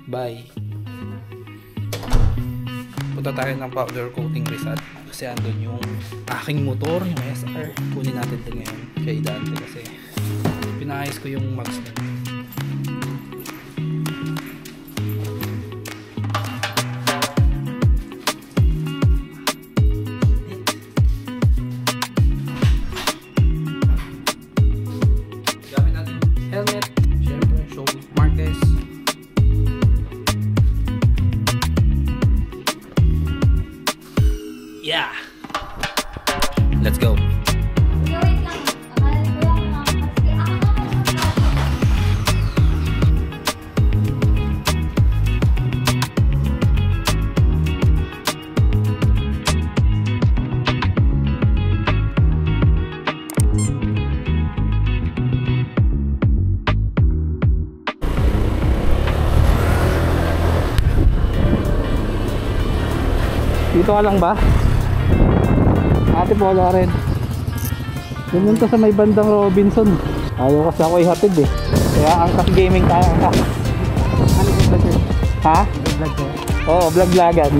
Bye. Punta tayo ng powder coating result kasi andun yung aking motor, yung SR. Kunin natin din ngayon kay Dante kasi pinayos ko yung mags na. Gamit natin helmet, syempre, show Marquez. Yeah. Let's go. Dito ka lang ba? Ate Paula rin. Pumunta sa may bandang Robinson. Ayaw kasi ako ihatid eh. Kaya angkas gaming tayo. Ano yung vlog? Ha? Vlog ko? Oo, vlog-vlogan.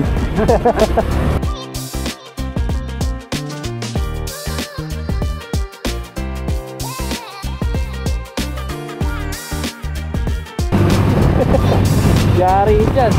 Yari dyan.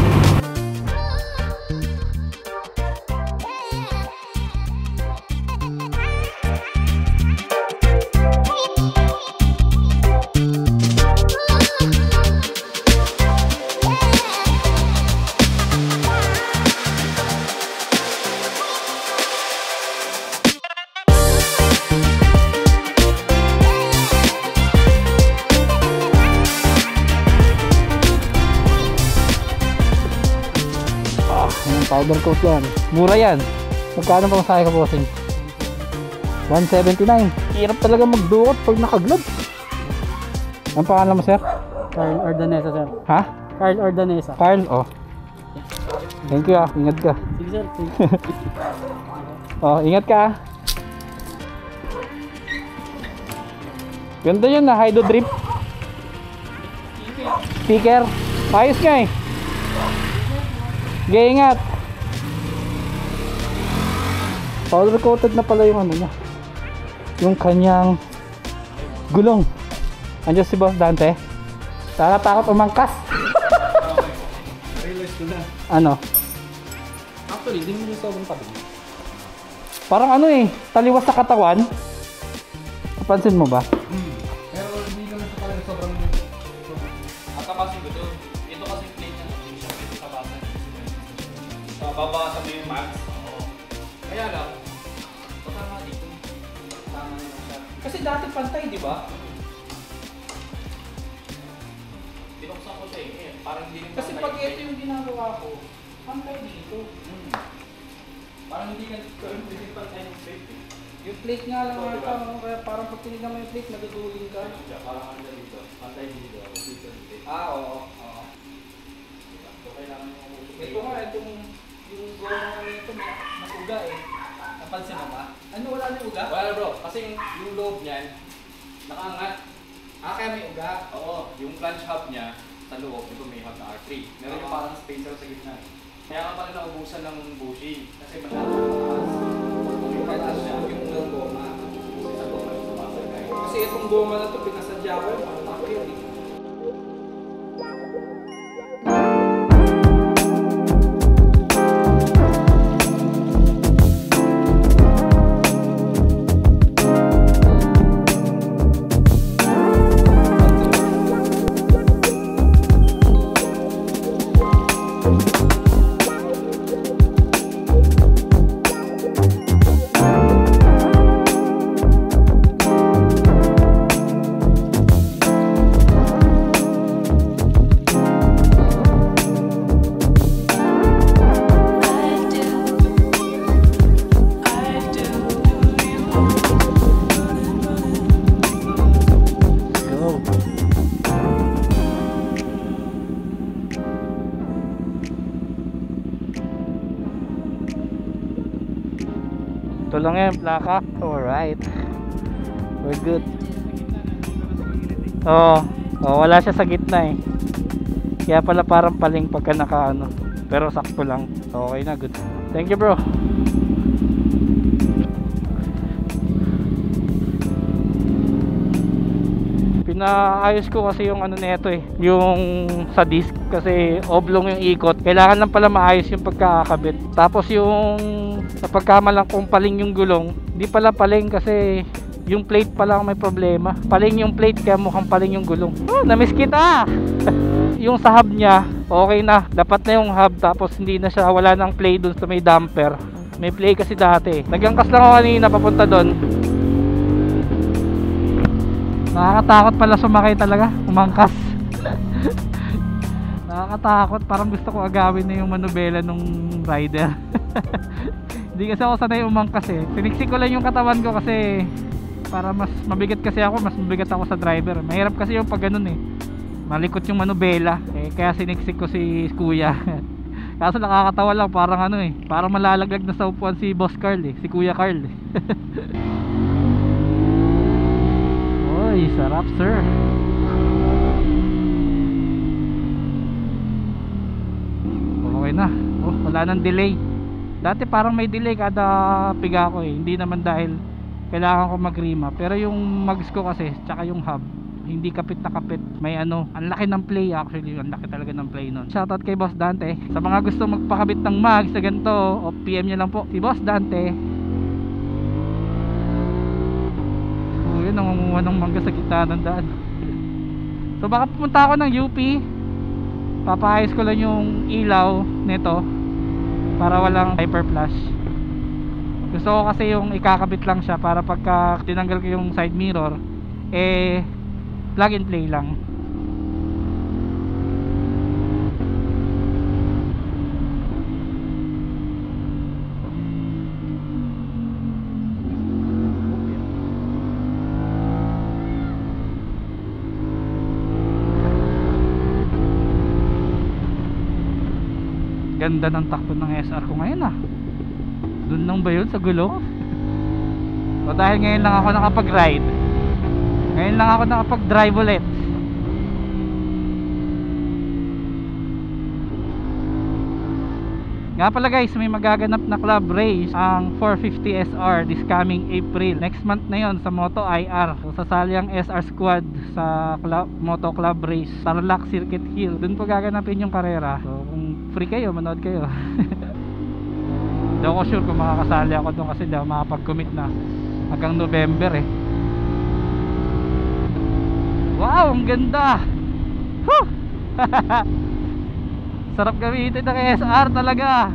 Powder coat yan. Mura yan. Magkano pa masaya ka, bossing? 179. Hirap talaga magdukot pag naka-gloves. Ang pangalan mo, sir? Carl Ordanesa, sir. Ha? Carl Ordanesa. Carl, oh. Thank you ah. Ingat ka. Sige, sir. Oh, ingat ka ah. Ganda yun na, Hydro Drip. Sticker. Ayos nga eh. Sige, ingat. Powder coated na pala yung ano niya. Yung kanyang gulong. Andiyan si Boss Dante. Takot umangkas. Realize ko na. Ano? Actually, hindi mo yung sobrang tabi. Parang ano eh, taliwas sa katawan. Napansin mo ba? Pero hindi naman siya talaga sobrang... At kasi ito kasi plate niya. Hindi siya pwede kabasan. Babawasan mo yung max. Oo. Kaya lang, baka nga dito. Tama naman siya. Kasi dati pantay, di ba? Binuksan ko siya eh. Parang hindi rin Kasi pag ito yung ginagawa ko, pantay dito. Parang hindi ka pantay yung plate eh. Yung plate nga lang ata, no? Kaya parang pag tinignan mo yung plate, naduduling ka. Parang ano dito. Pantay dito. Ah, oo. So kailangan mo Ito nga, itong yung goma nito nakuga eh. Napansin mo ba? Ano, wala na yung uga? Wala bro, kasi yung loob niyan, nakaangat. Ah, kaya may uga? Oo, yung clutch hub niya, sa loob, ito may hub na R3. Meron yung parang spacer sa gitna. Kaya ka pala naubusan ng bushing, kasi masyadong mataas. Yung mataas siya, yung goma. Sa goma yung sumasagay. Kasi itong goma na ito, pinasadya ko yun, parang takir eh. Ito lang yan, plaka. Alright. We're good. Oo. Oh, wala siya sa gitna eh. Kaya pala parang paling pagka naka ano. Pero sakto lang. So, okay na, good. Thank you, bro. Pinaayos ko kasi yung ano nito eh, yung sa disc kasi oblong yung ikot. Kailangan lang pala maayos yung pagkakabit. Tapos yung sa pagkamalang kung paling yung gulong, di pala paling kasi yung plate pala ang may problema. Paling yung plate kaya mukhang paling yung gulong. Oh, na-miss kita. Yung sa hub niya, okay na. Dapat na yung hub tapos hindi na siya, wala nang play dun sa may damper. May play kasi dati. Nagangkas lang ako kanina papunta doon. Nakakatakot pala sumakay talaga, umangkas. Nakakatakot, parang gusto ko agawin na yung manubela nung rider. Hindi kasi ako sanay umangkas eh. Siniksik ko lang yung katawan ko kasi para mas mabigat kasi ako, mas mabigat ako sa driver. Mahirap kasi yung pag ganun eh. Malikot yung manubela eh, kaya siniksik ko si kuya. Kaso nakakatawa lang, parang ano eh, parang malalaglag na sa upuan si Boss Carl eh, si Kuya Carl eh. Uy, sarap sir. Okay na. Oh, wala nang delay. Dati parang may delay kada piga ko eh. Hindi naman dahil kailangan ko mag-rima. Pero yung mags ko kasi, tsaka yung hub, hindi kapit na kapit. May ano, ang laki ng play actually. Ang laki talaga ng play nun. Shoutout kay Boss Dante. Sa mga gusto magpakabit ng mags sa ganito, o PM nyo lang po si Boss Dante. Yun, nangunguha ng mangga sa gitna ng daan. So baka pumunta ako ng UP, papaayos ko lang yung ilaw nito para walang hyper flash. Gusto ko kasi yung ikakabit lang siya para pagka tinanggal ko yung side mirror eh plug and play lang. Ganda ng takbo ng SR ko ngayon ah. Doon lang ba yun sa gulo? O dahil ngayon lang ako nakapag-ride, ngayon lang ako nakapag-drive ulit. Nga pala guys, may magaganap na club race ang 450 SR this coming April. Next month na yon sa Moto IR. So sasali ang SR Squad sa Moto Club Race Tarlac Circuit Hill. Doon po gaganapin yung karera. So kung free kayo, manood kayo. Hindi ako sure kung makakasali ako doon kasi hindi ako makapag-commit na hanggang November eh. Wow, ang ganda. Whew! Sarap gamitin ng SR talaga.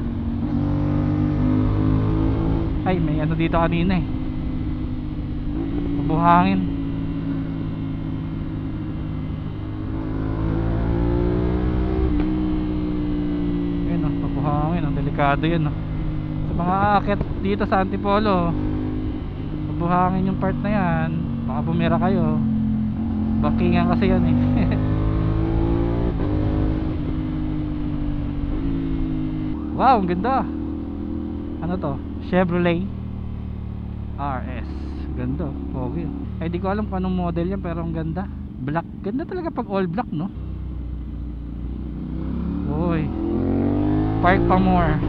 Ay, may ano dito kanina eh, mabuhangin. Ayun o, mabuhangin. Ang delikado yun o. Sa mga aakyat dito sa Antipolo, mabuhangin yung part na yan. Baka bumira kayo. Bangkingan kasi yan eh. Wow, ang ganda. Ano to? Chevrolet RS. Ganda, pogi. Ay di ko alam kung anong model yan pero ang ganda. Black, ganda talaga pag all black no. Uy, park pa more.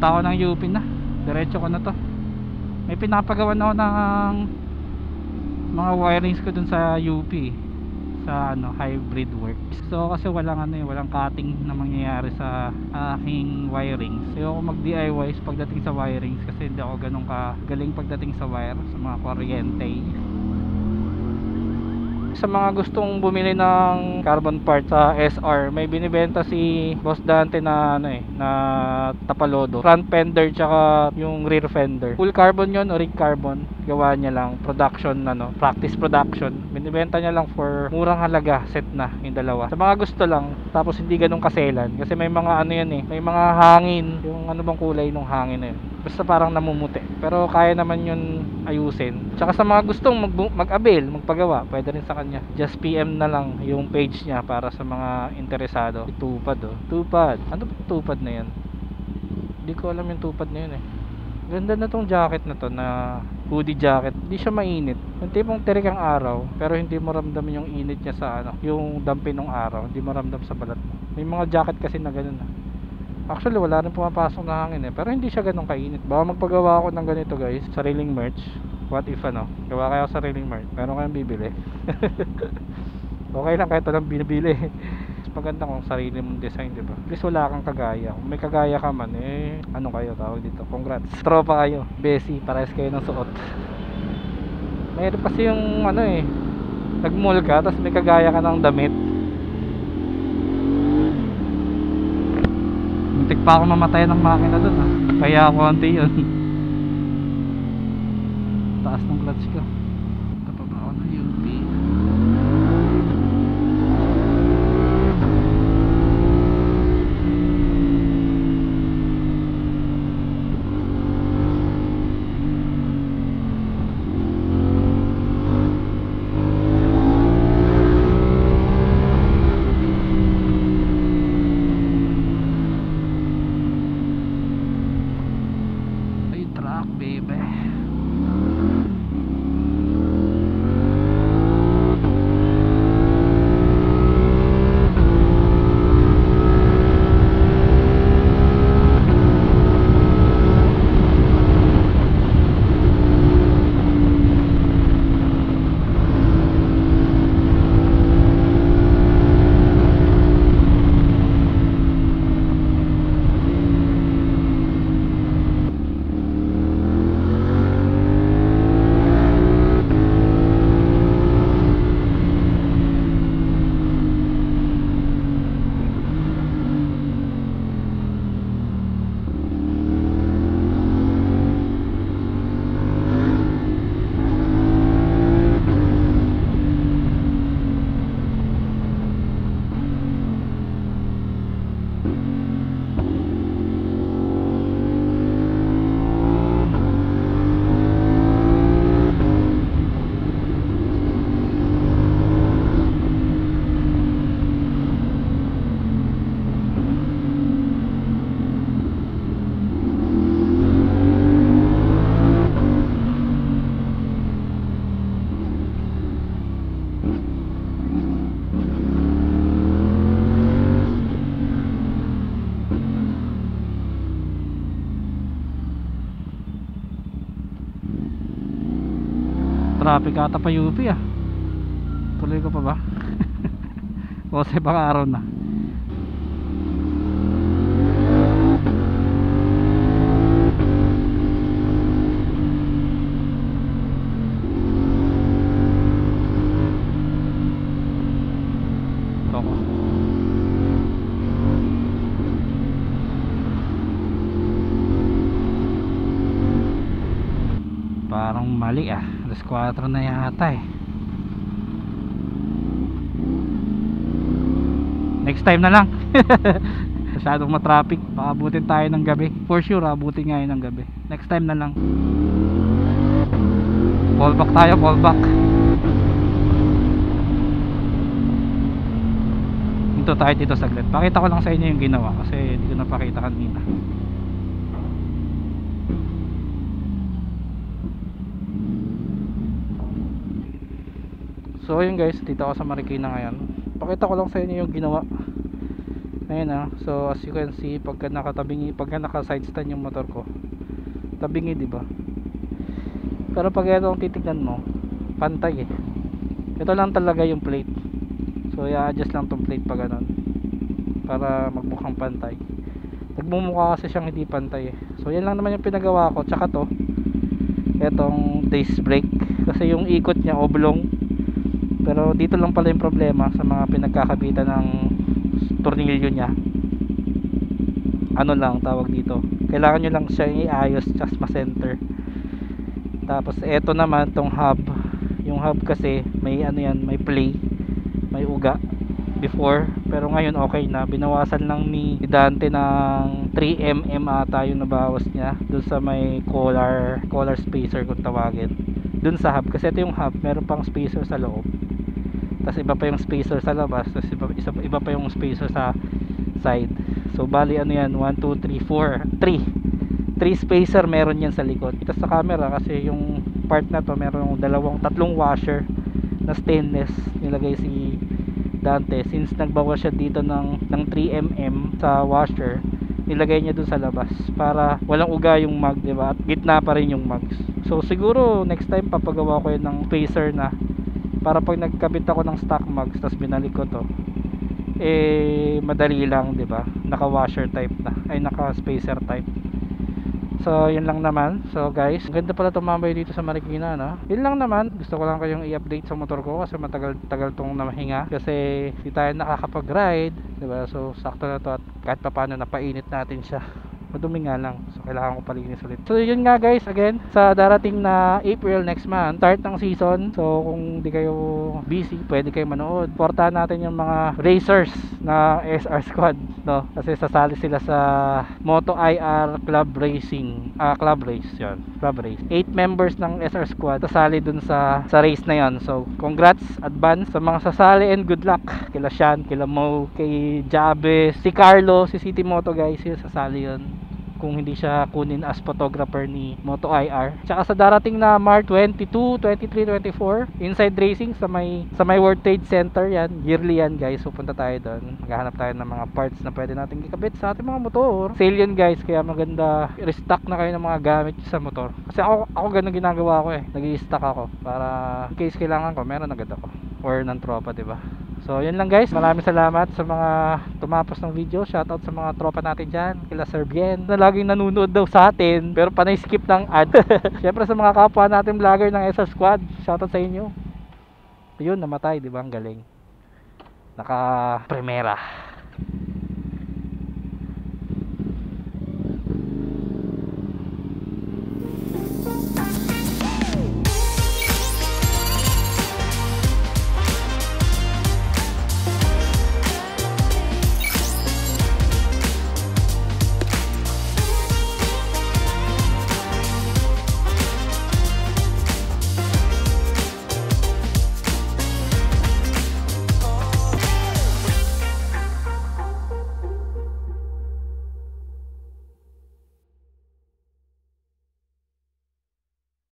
Punta ako ng UP na, diretso ko na to. May pinapagawa na ako ng mga wirings ko dun sa UP sa ano, hybrid works. So kasi walang ano eh, walang cutting na mangyayari sa aking wirings. So ako mag DIYs pagdating sa wirings kasi hindi ako ganun galing pagdating sa wire, sa mga kuryente. Sa mga gustong bumili ng carbon part sa SR, may binibenta si Boss Dante na ano eh, na tapalodo, front fender tsaka yung rear fender. Full carbon yon o rig carbon. gawa niya lang production, practice production. Binibenta niya lang for murang halaga, set na yung dalawa. Sa mga gusto lang, tapos hindi ganun kaselan kasi may mga ano yan eh, may mga hangin, yung ano bang kulay nung hangin na yun, basta parang namumuti, pero kaya naman yun ayusin. Tsaka sa mga gustong mag-avail, magpagawa, pwede rin sa kanya. Just PM na lang yung page niya para sa mga interesado. Tupad Tupad, ano ba tupad na yan? Hindi ko alam yung tupad na yun eh. Ganda na tong jacket na to, na hoodie jacket. Hindi siya mainit. Yung tipong tirik ang araw, pero hindi mo ramdam yung init niya sa yung dampi ng araw. Hindi mo ramdam sa balat mo. May mga jacket kasi na ganun. Actually, wala rin pumapasok na hangin eh. Pero hindi siya ganun kainit. Baka magpagawa ako ng ganito guys, sariling merch. What if gawa kayo sariling merch. Meron kayong bibili. Okay lang kahit walang binibili. Maganda kung sarili mong design, di ba? At least wala kang kagaya. Kung may kagaya ka man, ano kayo tawag dito? Congrats. Tropa kayo. Besi, parehas kayo ng suot. Mayroon kasi yung nag-mall ka, tapos may kagaya ka ng damit. Muntik pa ako mamatay ng makina dun kaya konti yun. Taas ng clutch ko. Tapos ako ng UP. Traffic ata pa UP Tuloy ko pa ba? Kasi baka araw na. Parang mali 4 na yata next time na lang. Masyadong matraffic, baka abutin tayo ng gabi. For sure abutin nga yun ng gabi. Next time na lang. Fallback tayo, fallback. Hinto tayo dito saglit. Pakita ko lang sa inyo yung ginawa kasi hindi ko napakita kanina. So ayun guys, dito ako sa Marikina ngayon. Pakita ko lang sa inyo yung ginawa. Ayun so as you can see, pagka nakatabingi, pagka naka side stand yung motor ko, tabingi, di ba? Pero pag itong titignan mo, pantay Ito lang talaga yung plate. So i-adjust lang tong plate pag ganun, para magmukhang pantay. Nagmumukha kasi siyang hindi pantay So yan lang naman yung pinagawa ko. Tsaka to, etong disc brake, kasi yung ikot niya oblong. Pero dito lang pala yung problema sa mga pinagkakabitan ng tornilyo niya. Ano lang tawag dito, kailangan nyo lang siya i-ayos just ma-center. Tapos eto naman tong hub. Yung hub kasi may ano yan, may play, may uga before, pero ngayon okay na. Binawasan lang ni Dante ng 3mm ata yung nabawas niya dun sa may collar spacer kung tawagin, dun sa hub. Kasi ito yung hub, meron pang spacer sa loob, tapos iba pa yung spacer sa labas, tapos iba pa yung spacer sa side. So bali ano yan, 1, 2, 3, 4 3 spacer meron yan sa likod. Ito sa camera kasi yung part na to meron tatlong washer na stainless nilagay si Dante. Since nagbawas siya dito ng 3mm sa washer, nilagay niya dun sa labas para walang uga yung mag, diba? At gitna pa rin yung mags. So siguro next time papagawa ko yun ng spacer na, para pag nagkabit ako ng stock mags tapos binalik ko to, madali lang, diba? Naka washer type na, ay naka spacer type. So yun lang naman. So guys, ang ganda pala tumambay dito sa Marikina, no? Yun lang naman, gusto ko lang kayong i-update sa motor ko kasi matagal tong namahinga kasi hindi tayo nakakapag-ride, diba? So sakto na to at kahit pa paano napainit natin siya. Madumi nga lang, so kailangan ko palinis ulit. So yun nga guys, again, sa darating na April next month, start ng season. So kung di kayo busy, pwede kayo manood. Portahan natin yung mga racers na SR Squad, no? Kasi sasali sila sa Moto IR Club Racing, Club Race yun, Club Race. 8 members ng SR Squad sasali dun sa race na yon. So congrats advance sa mga sasali and good luck kila Sean, kila Mo, kay Jabez, si Carlo, si City Moto guys, yun sasali yun kung hindi siya kunin as photographer ni Moto IR. Tsaka sa darating na March 22, 23, 24, Inside Racing sa may World Trade Center yan, yearly yan guys. Pupunta tayo doon, maghahanap tayo ng mga parts na pwede natin ikabit sa ating mga motor. Sale yun guys, kaya maganda restock na kayo ng mga gamit sa motor. Kasi ako ganun ginagawa ko nag-i-stock ako para in case kailangan ko, meron agad ako or ng tropa, diba? So yun lang guys, maraming salamat sa mga tumapos ng video. Shoutout sa mga tropa natin dyan, kila Sir Bien na laging nanonood daw sa atin pero panay skip ng ad. Syempre sa mga kapwa natin vlogger ng SR Squad, shoutout sa inyo. Yun, namatay, diba? Ang galing, naka primera.